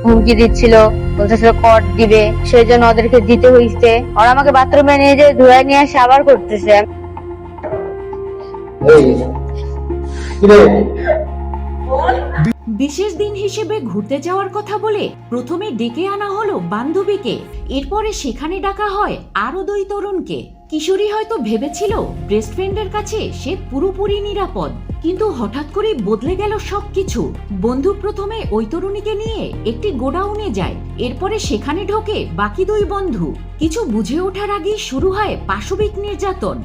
হুমকি দিচ্ছিল, বলতেছিল কট দিবে, সেই জন্য ওদেরকে দিতে হইছে। ওরা আমাকে বাথরুমে নিয়ে যে ধুয়ে নিয়ে এসে আবার করতেছে। বিশেষ দিন হিসেবে ঘুরতে যাওয়ার কথা বলে প্রথমে ডেকে আনা হলো বান্ধবীকে, এরপরে সেখানে ডাকা হয় আরো 2 তরুণকে। কিশোরী হয়তো ভেবেছিল বেস্ট ফ্রেন্ডের কাছে সে পুরোপুরি নিরাপদ, কিন্তু হঠাৎ করে বদলে গেল সবকিছু। বন্ধু প্রথমে ওই তরুণীকে নিয়ে একটি গোডাউনে যায়, এরপরে সেখানে ঢোকে বাকি 2 বন্ধু। কিছু বুঝে ওঠার আগেই শুরু হয় পাশবিক নির্যাতন।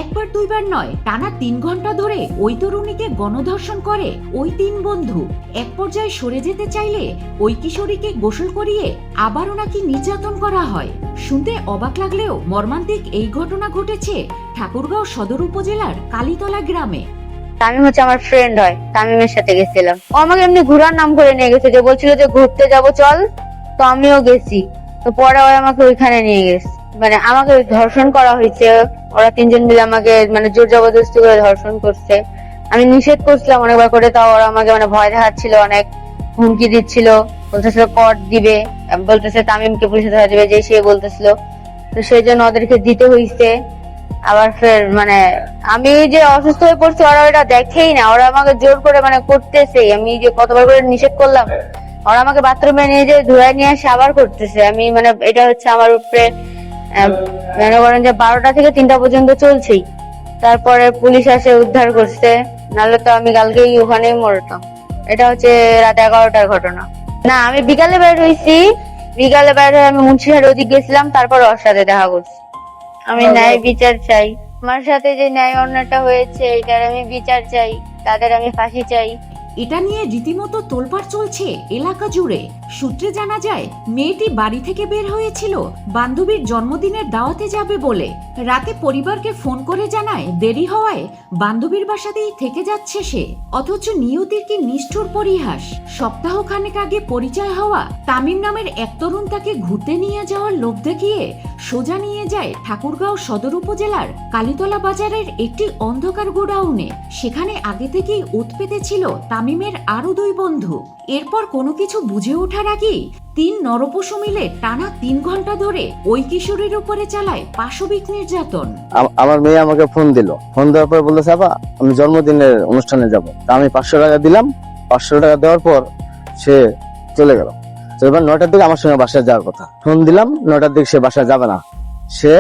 একবার দুইবার নয়, টানা 3 ঘন্টা ধরে ওই তরুণীকে গণধর্ষণ করে ওই 3 বন্ধু। এক পর্যায়ে সরে যেতে চাইলে ওই কিশোরীকে গোসল করিয়ে আবারও নাকি নির্যাতন করা হয়। শুনতে অবাক লাগলেও মর্মান্তিক এই ঘটনা ঘটেছে ঠাকুরগাঁও সদর উপজেলার কালীতলা গ্রামে। তামিম হচ্ছে আমার ফ্রেন্ড হয়, তামিমের সাথে গেছিলাম। ও আমাকে এমনি ঘোরার নাম করে নিয়ে গেছে, যে বলছিল যে ঘুরতে যাব চল, তো আমিও গেছি। তো পরে ওই আমাকে ওইখানে নিয়ে গেছে, মানে আমাকে ধর্ষণ করা হয়েছে। ওরা 3 জন মিলে আমাকে মানে জোর জবরদস্তি করে ধর্ষণ করছে। আমি নিষেধ করছিলাম অনেকবার করে, তাও ওরা আমাকে মানে ভয় দেখাচ্ছিল, অনেক হুমকি দিচ্ছিল, বলতেছিল কট দিবে, বলতেছে তামিমকে পুলিশে ধরা দিবে, যে সে বলতেছিল। তো সেই জন্য ওদেরকে দিতে হইছে। আবার ফের মানে আমি যে অসুস্থ হয়ে পড়ছি, ওরা ওটা দেখেই না, ওরা আমাকে জোর করে মানে করতেছে। আমি যে কতবার করে নিষেধ করলাম, ওরা আমাকে বাথরুমে নিয়ে যে ধুয়ে নিয়ে এসে আবার করতেছে। আমি মানে এটা হচ্ছে আমার উপরে মনে করেন যে 12টা থেকে 3টা পর্যন্ত চলছেই। তারপরে পুলিশ এসে উদ্ধার করছে, নাহলে তো আমি কালকেই ওখানেই মরতাম। এটা হচ্ছে রাত 11টার ঘটনা। না, আমি বিকালে বের হয়েছি, বিকালে বের হয়ে আমি মুন্সিহাট ওদিক গেছিলাম, তারপর ওর সাথে দেখা করছি। আমি ন্যায় বিচার চাই। আমার সাথে যে ন্যায় অন্যায়টা হয়েছে এটার আমি বিচার চাই, তাদের আমি ফাঁসি চাই। এটা নিয়ে রীতিমতো তোলপাড় চলছে এলাকা জুড়ে। সূত্রে জানা যায়, মেয়েটি বাড়ি থেকে বের হয়েছিল বান্ধবীর জন্মদিনের দাওয়াতে যাবে বলে। রাতে পরিবারকে ফোন করে জানায় দেরি হওয়ায় বান্ধবীর বাসাতেই থেকে যাচ্ছে সে। অথচ নিয়তির কি নিষ্ঠুর পরিহাস। সপ্তাহখানেক আগে পরিচয় হওয়া তামিম নামের এক তরুণ তাকে ঘুরতে নিয়ে যাওয়ার লোভ দেখিয়ে সোজা নিয়ে যায় ঠাকুরগাঁও সদর উপজেলার কালীতলা বাজারের একটি অন্ধকার গোডাউনে। সেখানে আগে থেকেই ওত পেতেছিল তামিমের আরো 2 বন্ধু। এরপর কোনো কিছু বুঝে ওঠার আগেই 3 নরপশু মিলে টানা 3 ঘন্টা ধরে ওই কিশোরীর উপরে চালায় পাশবিক নির্যাতন। আমার মেয়ে আমাকে ফোন দিল, ফোন দেওয়ার পর বললো আপা আমি জন্মদিনের অনুষ্ঠানে যাব। আমি 500 টাকা দিলাম। 500 টাকা দেওয়ার পর সে চলে গেল। তো এবার 9টার দিকে আমার সঙ্গে বাসায় যাওয়ার কথা, ফোন দিলাম 9টার দিকে সে বাসায় যাবে না, সে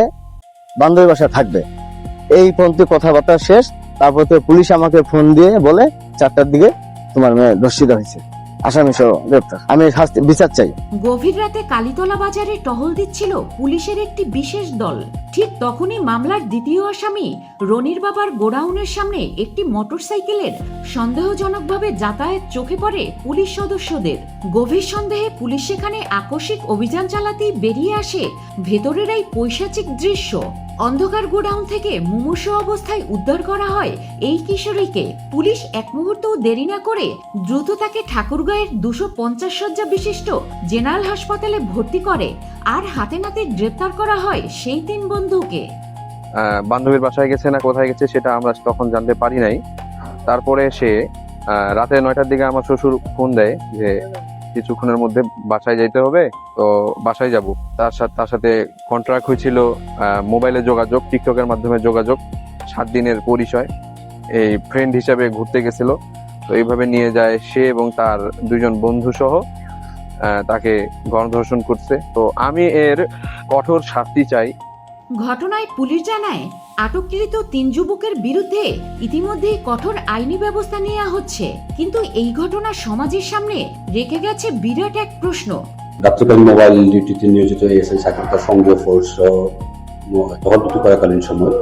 বান্ধবীর বাসায় থাকবে। এই পর্যন্ত কথাবার্তা শেষ। তারপর তো পুলিশ আমাকে ফোন দিয়ে বলে 4টার দিকে তোমার মেয়ে ধর্ষিত হয়েছে, আসামি সহ গ্রেপ্তার। আমি শাস্তি বিচার চাই। গভীর রাতে কালীতলা বাজারে টহল দিচ্ছিল পুলিশের একটি বিশেষ দল। ঠিক তখনই মামলার দ্বিতীয় আসামি রনির বাবার গোডাউনের সামনে একটি মোটরসাইকেলের সন্দেহজনকভাবে যাতায়াত চোখে পড়ে পুলিশ সদস্যদের। গভীর সন্দেহে পুলিশ সেখানে আকস্মিক অভিযান চালাতেই বেরিয়ে আসে ভেতরের এই পৈশাচিক দৃশ্য। অন্ধকার গোডাউন থেকে মুমূর্ষু অবস্থায় উদ্ধার করা হয় এই কিশোরীকে। পুলিশ এক মুহূর্তও দেরি না করে দ্রুত তাকে ঠাকুরগাঁয়ের 250 শয্যা বিশিষ্ট জেনারেল হাসপাতালে ভর্তি করে, আর হাতে নাতে গ্রেপ্তার করা হয় সেই 3 বন্ধুকে। বান্ধবীর বাসায় গেছে না কোথায় গেছে সেটা আমরা তখন জানতে পারি নাই। তারপরে সে রাতে 9টার দিকে আমার শ্বশুর ফোন দেয় যে কিছুক্ষণের মধ্যে বাসায় যাইতে হবে, তো বাসায় যাব। তার সাথে কন্ট্রাক্ট হয়েছিল মোবাইলে যোগাযোগ, টিকটকের মাধ্যমে যোগাযোগ, 7 দিনের পরিচয়। এই ফ্রেন্ড হিসাবে ঘুরতে গেছিল। তো এইভাবে নিয়ে যায় সে এবং তার 2 জন বন্ধু সহ তাকে গণধর্ষণ করছে। তো আমি এর কঠোর শাস্তি চাই। ঘটনায় পুলিশ জানায় আটককৃত 3 যুবকের বিরুদ্ধে ইতিমধ্যেই কঠোর আইনি ব্যবস্থা নেওয়া হচ্ছে। কিন্তু এই ঘটনা সমাজের সামনে রেখে গেছে বিরাট এক প্রশ্ন। রাত্রিকালীন মোবাইল ডিউটিতে নিয়োজিত এসআই সাকিব তার সঙ্গীয় ফোর্স টহল ডিউটি করাকালীন সময়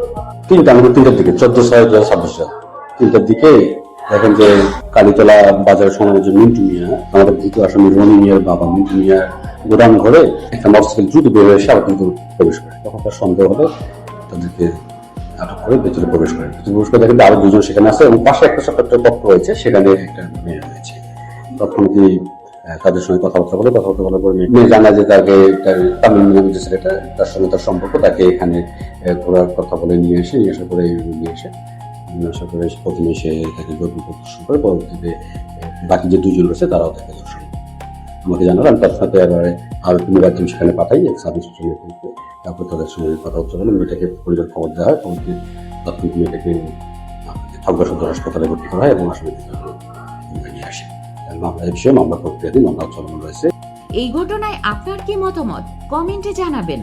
3টার দিকে 14/6/2026 3টার দিকে দেখেন যে কালীতলা বাজার সংলগ্ন যে মিন্টু মিয়া, আমাদের দ্বিতীয় আসামি রনি মিয়ার বাবা মিন্টু মিয়া গোদাম ঘরে একটা মোটরসাইকেল দ্রুত বের হয়ে এসে আবার কিন্তু প্রবেশ করে। তখন তার সন্দেহ হলে তাদেরকে আটক করে ভেতরে প্রবেশ করে। দেখেন আরো 2 জন সেখানে আছে এবং পাশে একটা ছোট্ট কক্ষ রয়েছে, সেখানে একটা মেয়ে রয়েছে। তখন কি তাদের সঙ্গে কথাবার্তা বলার পরে মেয়ে জানা যে তাকে তামিম নামের যে ছেলেটা তার সঙ্গে তার সম্পর্ক, তাকে এখানে ঘোরার কথা বলে নিয়ে আসার পরে নিয়ে আসার পরে প্রথমে সে তাকে প্রদর্শন করে, পরবর্তীতে বাকি যে 2 জন রয়েছে তারাও তাকে দর্শন। আমাকে জানালো। আমি তৎক্ষণাৎ এবারে আরো একটি মোবাইল টিম সেখানে পাঠাই সাব ইন্সপেক্টর। তারপর তাদের সঙ্গে কথা হচ্ছে, মেয়েটাকে পরিবার খবর দেওয়া হয়, খবর দিয়ে তৎক্ষণাৎ মেয়েটাকে ঠাকুর সদর হাসপাতালে ভর্তি করা হয় এবং আসামিকে নিয়ে আসে। মামলা এই বিষয়ে মামলা প্রক্রিয়াধীন, মামলা চলমান রয়েছে। এই ঘটনায় আপনার কি মতামত কমেন্টে জানাবেন।